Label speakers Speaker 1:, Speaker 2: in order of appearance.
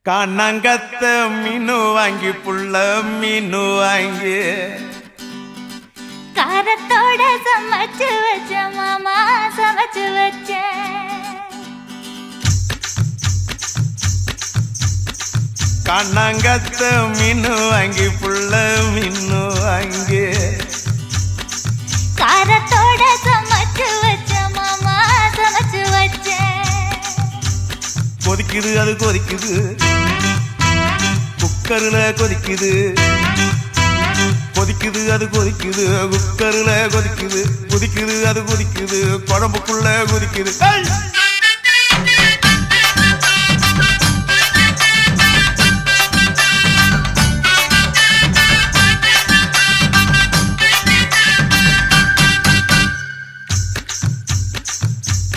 Speaker 1: கண்ணங்கத்த மீனு வாங்கி புள்ள மீனு வாங்கி
Speaker 2: காரத்தோட சமைச்சு வச்ச மாமா சமைச்சு வச்ச
Speaker 1: கண்ணங்கத்த மீனு வாங்கி புள்ள மீனு வாங்கி
Speaker 2: காரத்தோட சமைச்சு வச்ச மாமா சமைச்சு வச்ச
Speaker 1: கொதிக்குது அது கொதிக்குது குக்கர்ல கொதிக்குது கொதிக்குது அது கொதிக்குது குக்கர்ல கொதிக்குது கொதிக்குது அது கொதிக்குது குழம்புக்குள்ள கொதிக்குது